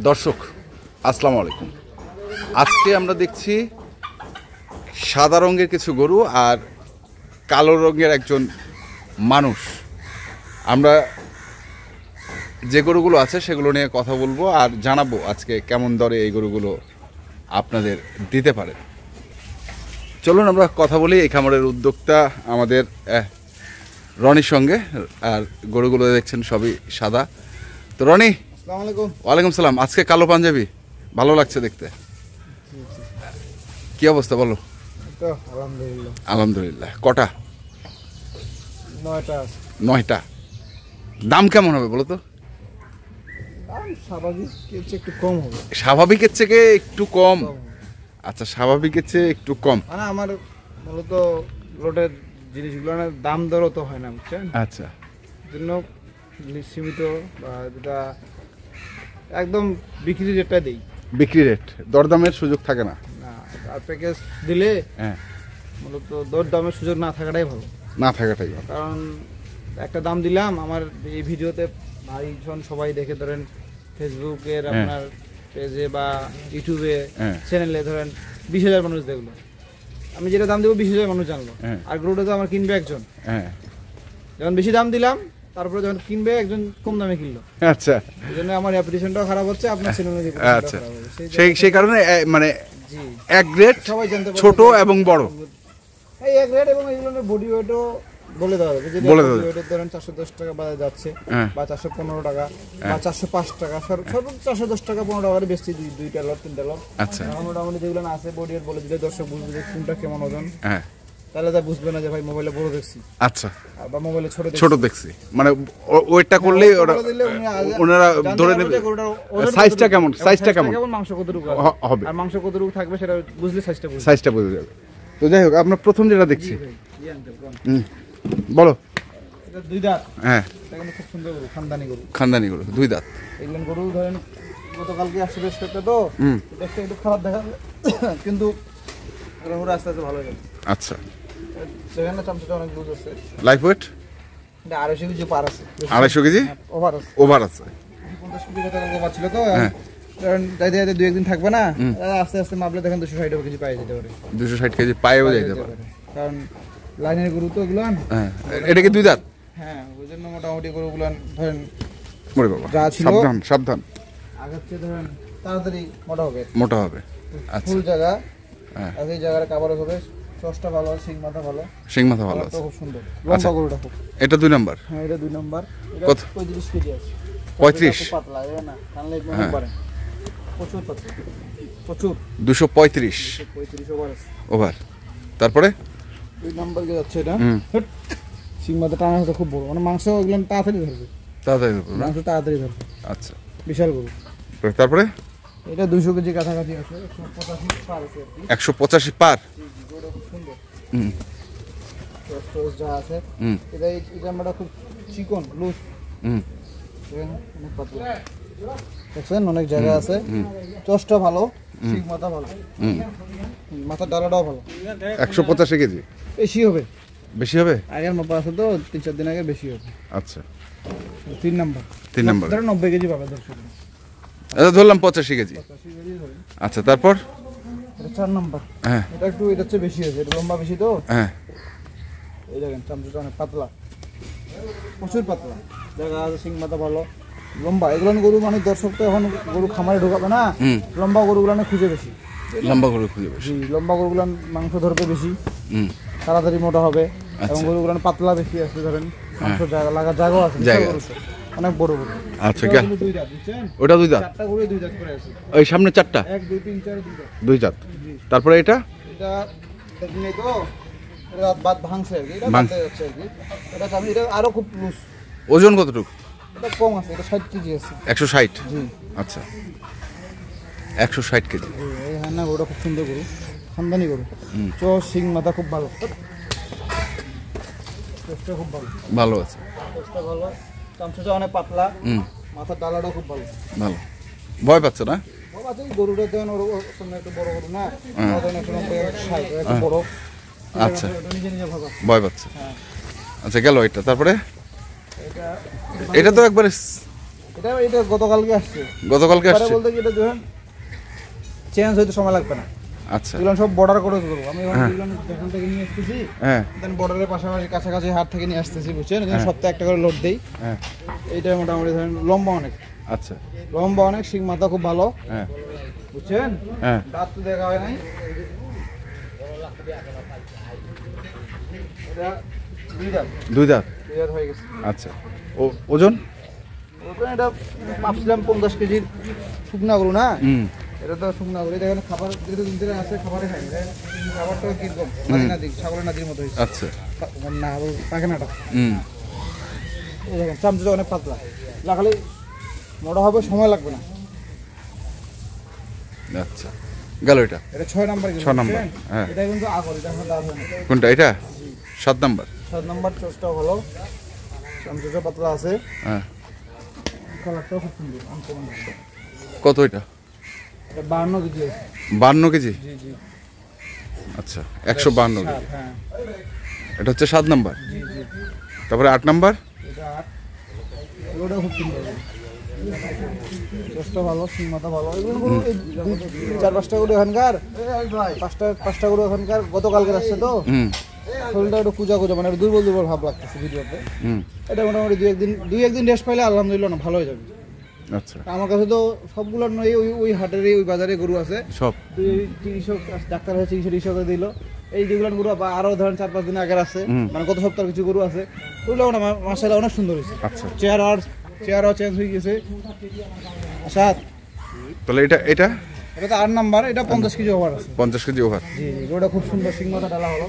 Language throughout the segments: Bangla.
দর্শক আসসালামু আলাইকুম। আজকে আমরা দেখছি সাদা রঙের কিছু গরু আর কালো রঙের একজন মানুষ। আমরা যে গরুগুলো আছে সেগুলো নিয়ে কথা বলবো আর জানাবো আজকে কেমন দরে এই গরুগুলো আপনাদের দিতে পারে। চলুন আমরা কথা বলি এই খামারের উদ্যোক্তা আমাদের রনির সঙ্গে। আর গরুগুলো দেখছেন সবই সাদা। তো রনি, আসসালামু আলাইকুম। ওয়ালাইকুম সালাম। আজকে কালো পাঞ্জাবি ভালো লাগছে দেখতে, কি অবস্থা বলো? তো আলহামদুলিল্লাহ। আলহামদুলিল্লাহ। কটা? 9টা। 9টা। দাম কেমন হবে বলো তো? দাম স্বাভাবিকের চেয়ে একটু কম হবে। স্বাভাবিকের থেকে একটু কম? আচ্ছা, স্বাভাবিকের চেয়ে একটু কম। মানে আমার মূলত লোটের জিনিসগুলোর দাম দরও তো হয় না, বুঝছেন? আচ্ছা, জন্য সীমিত বা যেটা একদম বিক্রি রেটটা দেই। বিক্রি রেট, দরদামের সুযোগ থাকে না? না, আর প্যাকেজ দিলে হ্যাঁ, মূলত দরদামের সুযোগ না থাকাটাই ভালো। না থাকাটাই ভালো। কারণ একটা দাম দিলাম, আমার এই ভিডিওতে ভাইজন সবাই দেখে, ধরেন ফেসবুকের আপনার পেজে বা ইউটিউবে চ্যানেলে ধরেন 20,000 মানুষ দেখলো, আমি যেটা দাম দেবো 20,000 মানুষ জানলো, আর গরুটা তো আমার কিনবে একজন। যখন বেশি দাম দিলাম, তারপরে যখন কিনবে একজন কম দামে কিনলো। আচ্ছা, এই জন্য আমার রেপুটেশনটাও খারাপ হচ্ছে, আপনার চ্যানেলের আচ্ছা, সেই কারণে মানে এক গ্রেড সবাই জানতে পারে, ছোট এবং বড়, এই এক গ্রেড এবং এগুলোর বডি ওয়েটও বলে দেওয়া হবে। যদি ওয়েটের ধরেন 410 টাকা বাজারে যাচ্ছে, বা 415 টাকা, বা 405 টাকা, সর্বোচ্চ 410 টাকা 15 টাকার বেশি, দুইটা লট 3টা লট। আচ্ছা, মোটামুটি যেগুলো আছে বডি ওয়েট বলে দিলে দর্শক বুঝবে যে কোনটা কেমন ওজন। তাহলে তা বুঝবে না যে ভাই মোবাইলে বড় দেখছি, আচ্ছা, বা মোবাইলে ছোট দেখছি। মানে ওয়েটটা করলেই ওনারা ধরে নেবে সাইজটা কেমন, মাংস কতটুকু হবে, আর মাংস কতটুকু থাকবে সেটা বুঝলে সাইজটা বুঝে যাবে। তো যাই হোক, আমরা প্রথম যেটা দেখছি, বলো। এটা 2 দাঁত। হ্যাঁ, এটা কিন্তু খুব সুন্দর গরু, খানদানি গরু, 2 দাঁত। এগুলো গরু ধরেন গতকালকে আসছে বেশ করতে, তো দেখতে একটু খারাপ দেখাবে, কিন্তু গরু আস্তে আস্তে ভালো হয়ে যাবে। আচ্ছা, সেখানে চামচাটা অনেক লুজ আছে। লাইফ ওয়েট 250 কেজি পার আছে। 250 কেজি ওভার আছে। 50 কেজি গতকালকে ওভার ছিল, তো কারণ যাইতে 2-1 দিন থাকবে না, আস্তে আস্তে মাপলে দেখেন 260 কেজি পায়ে যেতে পারে। 260 কেজি পায়েও যেতে পারে, কারণ লাইনের গরু তো এগুলো। হ্যাঁ, এটা কি 2 দাঁত? হ্যাঁ, ওই জন্য মোটামুটি গরুগুলো ধরেন মরে বাবা, সাবধান আগের চেয়ে ধরেন তাড়াতাড়ি মোটা হবে। আচ্ছা, ফুল জায়গা, আর এই জায়গাটা কভারেজ হবে। চষ্টা ভালো, সিং মাথা ভালো আছে, খুব সুন্দর লম্বা গরুটা খুব। এটা 2 নাম্বার? হ্যাঁ, এটা 2 নাম্বার। এটা কত? 35 কেজি আছে। 35? পাতলা না, টানলে মনে পারে প্রচুর পাতলা, প্রচুর। 235 ওভার আছে। ওভার। তারপরে 2 নাম্বার কে যাচ্ছে এটা। সিং মাথা টানা হতে খুব বড়, মানে মাংস এগুলো তাড়াতাড়ি ধরবে, মাংস তাড়াতাড়ি ধরবে। আচ্ছা, বিশাল গরু। তারপরে এটা 200 কেজি কাছাকাছি আছে, 185 পার আছে। 185 পার? গরুটা খুব সুন্দর। যা আছে, এটা এই জামাটা খুব চিকন, লুজ। দেখছেন অনেক জায়গা আছে। চষ্টা ভালো, সিং মাথা ভালো, মাথার ডালাটাও ভালো। 185 কেজি বেশি হবে? আগের মাপা আছে তো, 3-4 দিন আগে বেশি হবে। আচ্ছা, 3 নাম্বার ধরো 90 কেজি পাবে দর্শক। এটা ধরলাম 85 কেজি। আচ্ছা, তারপর এটা 4 নাম্বার। হ্যাঁ, এটা একটু এটা চেয়ে বেশি আছে, এটা লম্বা বেশি তো। হ্যাঁ, এই দেখেন চামচটা অনেক পাতলা, প্রচুর পাতলা জায়গা আছে, সিং মাথা ভালো, লম্বা। এগুলো গরু মানে দর্শক তো এখন গরু খামারে ঢোকাবে না, লম্বা গরুগুলো খুঁজে বেশি, লম্বা গরুগুলো মাংস ধরবে বেশি, তাড়াতাড়ি মোটা হবে। এবং গরুগুলো পাতলা বেশি আছে, ধরেন মাংস জায়গা লাগার জায়গাও আছে, অনেক বড় গরু। আচ্ছা, ওটা 2 দাঁত? 4টা গরু 2 দাঁত করে আছে। ওই সামনে 4টা? 1, 2, 3, 4, 2 দাঁত। তারপরে এটা নেই তো, এটা বাদ ভাঙছে আর কি, এটা বাদ যাচ্ছে আর কি। এটা আরো খুব লুজ। ওজন কতটুকু? এটা কম আছে, এটা 60 কেজি আছে। 160? জি। আচ্ছা, 160 কেজি। এই হ্যাঁ না, গরুটা খুব সুন্দর গরু, খানদানি গরু। সিং মাথা খুব ভালো, খুব ভালো আছে, ভালো। চামচটা অনেক পাতলা, মাথার ডালাটা খুব ভালো। ভয় পাচ্ছে না? গরুটা দেন একটু বড় গরু না, একটু বড়। আচ্ছা, ভয় পাচ্ছে। আচ্ছা, গেল এটা। তারপরে এটা তো একবারে এটা গতকালকে আসছে। গতকালকে আসছে বলতে কি এটা যখন চেঞ্জ হইতে সময় লাগবে না। আচ্ছা, এগুলো সব বর্ডার করে করবো আমি। এগুলো এখান থেকে নিয়ে আসতেছি, দেন বর্ডারের পাশাপাশি কাছাকাছি হাট থেকে নিয়ে আসতেছি, বুঝছেন? সপ্তাহে একটা করে লোড দেই। এইটা মোটামুটি ধরেন লম্বা অনেক। আচ্ছা, লম্বা অনেক, শিং মাথা খুব ভালো, বুঝছেন? দাঁত তো দেখা হয় নাই। এটা দুই দাঁত হয়ে গেছে। আচ্ছা, ওজন? এটা মাপছিলাম 50 কেজির শুকনা গরু না। এটা তো শুকনা গরু, এটা এখানে খাবার যেহেতু দিন ধরে আছে, খাবারে খাই। খাবারটা কিরকম নাদি, ছাগলের নাদির মতো হয়েছে। আচ্ছা, না পায়খানাটা এই দেখেন, চামচটা অনেক পাতলা, লাগালে মোটা হবে, সময় লাগবে না। আচ্ছা, গেল এটা। এটা 6 নাম্বার। 6 নাম্বার। হ্যাঁ, এটা কিন্তু আগর, এটা এখন দাঁত হয় না। কোনটা এটা? 7 নাম্বার। 7 নাম্বার চোষটা ভালো, চামচটা পাতলা আছে। কালারটাও খুব সুন্দর, আনকমন। কত এটা? এটা 52 কেজি আছে। 52 কেজি? জি জি। আচ্ছা, 152 কেজি। হ্যাঁ, এটা হচ্ছে 7 নাম্বার। জি জি। তারপরে 8 নাম্বার। এটা 8। এগুলো খুব সুন্দর, চোষটা ভালো, শিং মাথা ভালো। এগুলো 4-5টা করে এখানকার, 5টা করে এখানকার গতকালকে আসছে তো। শরীরটা একটু কুজা মানে দুর্বল ভাব লাগতেছে ভিডিওতে। এটা মোটামুটি দুই একদিন রেস্ট পাইলে আলহামদুলিল্লাহ না ভালো হয়ে যাবে। আচ্ছা, আমার কাছে তো সবগুলো নয়, ওই হাটের ওই বাজারে গরু আছে সব। 300 ডাক্তার হচ্ছে 300 করে দিল। এই যেগুলো গরু আরো ধরেন 4-5 দিন আগের আছে, মানে গত সপ্তাহে কিছু গরু আছে, ওগুলো মাশাআল্লাহ অনেক সুন্দর হয়েছে। আচ্ছা, চেহারাও চেঞ্জ হয়ে গেছে। আচ্ছা, তাহলে এটা এটা তো 8 নাম্বার। এটা 50 কেজি ওভার আছে। 50 কেজি ওভার। জি জি, ওটা খুব সুন্দর, সিং মাথা ডালা হলো।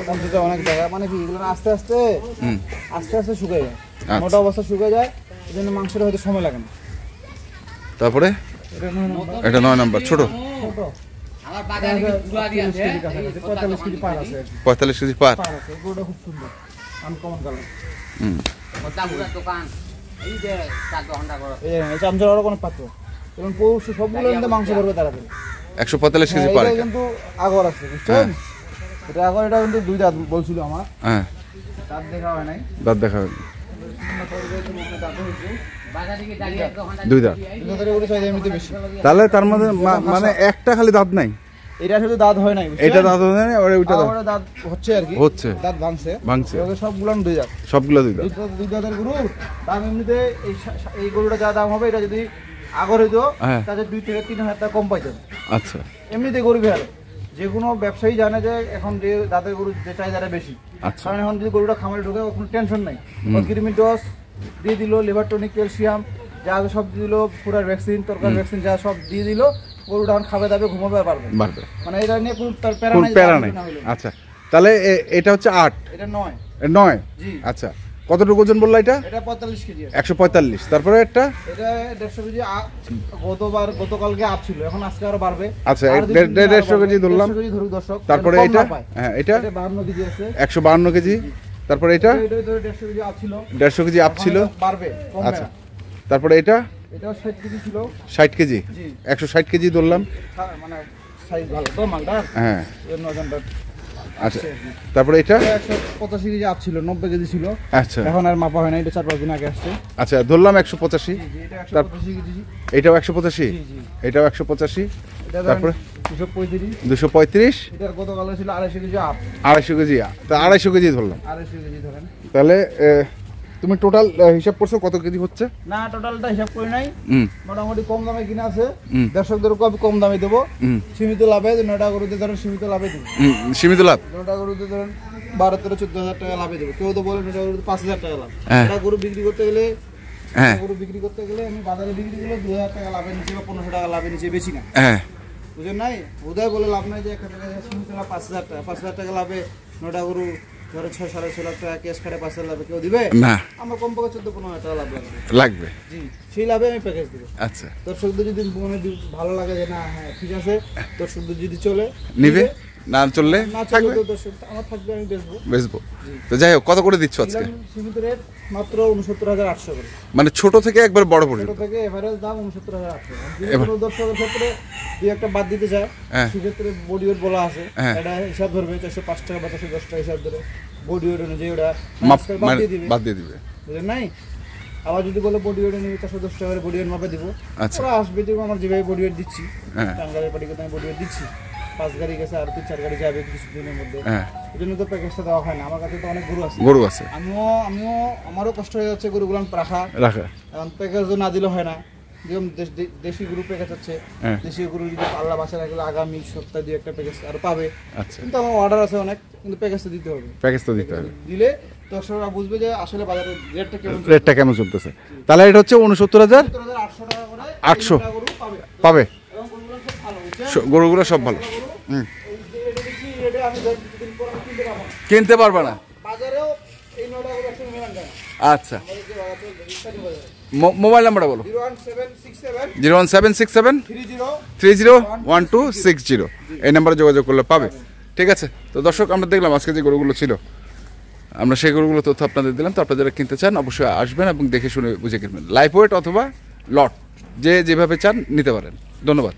দামটা অনেক জায়গা, মানে কি এগুলো আস্তে আস্তে শুকিয়ে যায়, মোটা অবস্থা শুকিয়ে যায়, এই জন্য মাংসটা হয়তো সময় লাগে না। তারপরে এটা 9 নাম্বার। ছোট? ছোট, 45 কেজি পার আছে। 45 কেজি পার আছে। গরুটা খুব সুন্দর, আনকমন কালার। এই চামচার আরো কোনো পাত্র, এবং পৌষ সবগুলো কিন্তু মাংস ধরবে তাড়াতাড়ি। 145 কেজি পার। এটা কিন্তু আগর আছে, বুঝছেন? এটা আগর, এটা কিন্তু 2 দাঁত বলছিল আমার। দাঁত দেখা হয় নাই। দাঁত দেখা হয় 2 দাঁত। তাহলে তার মধ্যে মানে একটা খালি দাঁত নাই? এটা শুধু দাঁত হয় নাই, এটা দাঁত হয় না, ওইটা দাঁত হচ্ছে আর কি, হচ্ছে, দাঁত ভাঙছে। সবগুলো 2 দাঁত, সবগুলো 2 দাঁত। 2 দাঁতের গরু দাম এমনিতে এই গরুটা যা দাম হবে, এটা যদি আগর হইতো তাহলে 2 থেকে 3 হাজার টাকা কম পাইতেন। আচ্ছা, এমনিতে গরু বিহারে যে কোনো ব্যবসায়ী জানে যে এখন যে দাঁতের গরু যে চাহিদাটা বেশি। আচ্ছা, কারণ এখন যদি গরুটা খামারে ঢোকে কোনো টেনশন নাই, কৃমি ডোজ দিয়ে দিল, লিভার টনিক, ক্যালসিয়াম যা সব দিয়ে দিল, ফুরার ভ্যাকসিন, তরকার ভ্যাকসিন যা সব দিয়ে দিল, গরুটা এখন খাবে দাবে ঘুমাবে পারবে, মানে এটা নিয়ে কোনো প্যারা নাই। আচ্ছা, তাহলে এটা হচ্ছে 8, এটা 9। 9? আচ্ছা, কতটুকু ওজন বললা এটা? এটা 45 কেজি। 145। তারপরে এটা 150 কেজি। গতকালকে আপ ছিল, এখন আজকে আরো বাড়বে। আচ্ছা, 150 কেজি ধরলাম। দর্শক, তারপরে এটা এটা 52 কেজি আছে। 152 কেজি। তারপরে এটা 150 কেজি আপ ছিল। 150 কেজি আপ ছিল, বাড়বে। আচ্ছা, তারপরে এটা 60 কেজি ছিল। 60 কেজি। 160 কেজি ধরলাম, মানে সাইজ ভালো তো মালটা। এর ওজনটা। আচ্ছা, তারপরে এটা 185 কেজি আপ ছিল, 90 কেজি ছিল। আচ্ছা, এখন আর মাপা হয় না, এটা 4-5 দিন আগে আসছে। আচ্ছা, ধরলাম 185। এটা 185 কেজি। এটাও 185? এটাও 185। তারপরে 235। এটার গতকাল ছিল 250 কেজি আপ। 250 কেজি, তা 250 কেজি ধরলাম। 250 কেজি ধরেন। তাহলে তুমি টোটাল হিসাব করছো কত কেজি হচ্ছে? না, টোটালটা হিসাব করি নাই। মোটামুটি কম দামে কিনা আছে, দর্শকদেরকে আমি কম দামে দেবো। সীমিত লাভে 9টা গরুতে ধরেন সীমিত লাভে দেবো। সীমিত লাভ 9টা গরুতে ধরেন 12-14 হাজার টাকা লাভে দেবো। কেউ তো বলে 9টা গরুতে 5,000 টাকা লাভ। একটা গরু বিক্রি করতে গেলে আমি বাজারে বিক্রি করলে 2,000 টাকা লাভের নিচে বা 1500 টাকা লাভের নিচে বেশি না। বুঝেন নাই? উদয় বলে লাভ নাই যে একটা টাকা সীমিত লাভ 5,000 টাকা। 5,000 টাকা লাভে 9টা গরু ধরো 6-6.5 লাখ টাকা ক্যাশ খাটে 5,000 লাভে কেউ দিবে না। আমার কমপক্ষে 14-15 টাকা লাভ লাগবে। জি, সেই লাভে আমি প্যাকেজ দেবো। আচ্ছা, দর্শকদের যদি মনে ভালো লাগে যে না হ্যাঁ ঠিক আছে, দর্শকদের যদি চলে নিবে, না চললে থাকবে, দর্শক আমার থাকবে, আমি বেচবো। তো যাই হোক, কত করে দিচ্ছ আজকে? সীমিত রেট মাত্র 69,800 করে। মানে ছোট থেকে একবার বড় পর্যন্ত, ছোট থেকে এভারেজ দাম 69,800। যদি দর্শকের ক্ষেত্রে দুই একটা বাদ দিতে চায়, সেক্ষেত্রে বডি ওয়েট বলা আছে, এটা হিসাব ধরবে 405 টাকা বা 410 টাকা হিসাব ধরে বডি ওয়েট অনুযায়ী ওটা বাদ দিয়ে দিবে। বুঝলেন নাই? আবার যদি বলে বডি ওয়েট নিয়ে 410 টাকা করে বডি ওয়েট মাপে দিব, আচ্ছা। ওরা আসবে, যেরকম আমার যেভাবে বডি ওয়েট দিচ্ছি, হ্যাঁ। টাঙ্গালের পার্টিকে আমি বডি ওয়েট দিচ্ছি, 5 গাড়ি গেছে আর 3-4 গাড়ি যাবে কিছুদিনের মধ্যে, হ্যাঁ এই জন্য তো প্যাকেজটা দেওয়া হয় না। আমার কাছে তো অনেক গরু আছে, গরু আছে আমারও কষ্ট হয়ে যাচ্ছে গরুগুলো রাখা, কারণ প্যাকেজও না দিলে হয় না। যেরকম দেশি গরু প্যাকেজ আছে, হ্যাঁ। দেশি গরু যদি আল্লাহ বাঁচা রাখলে আগামী সপ্তাহে 2-1টা প্যাকেজ আরো পাবে। আচ্ছা, কিন্তু আমার অর্ডার আছে অনেক, কিন্তু প্যাকেজটা দিতে হবে। প্যাকেজ তো দিতে হবে, দিলে দর্শকরা বুঝবে যে আসলে বাজারের রেটটা কেমন, রেটটা কেমন চলতেছে। তাহলে এটা হচ্ছে 69,000 800 টাকা করে 800 এই গরু পাবে। পাবে। এবং গরুগুলো সব ভালো, বুঝছেন? গরুগুলো সব ভালো। হুম, এই যে এটা দিচ্ছি, এটা আমি দুদিন পর আমি কিনতে পারবো না। কিনতে পারবে না। বাজারেও এই 9 টাকা করে 100 মিলিয়ন টাকা। আচ্ছা, আমাদের যে বাজার চলছে, ইত্যাদি বাজারে। মোবাইল নাম্বারটা বলো। 01767 01767 30 301260, এই নাম্বারে যোগাযোগ করলে পাবে। ঠিক আছে, তো দর্শক আমরা দেখলাম আজকে যে গরুগুলো ছিল, আমরা সেই গরুগুলো তথ্য আপনাদের দিলাম। তো আপনারা যারা কিনতে চান অবশ্যই আসবেন এবং দেখে শুনে বুঝে কিনবেন, লাইভ ওয়েট অথবা লট, যে যেভাবে চান নিতে পারেন। ধন্যবাদ।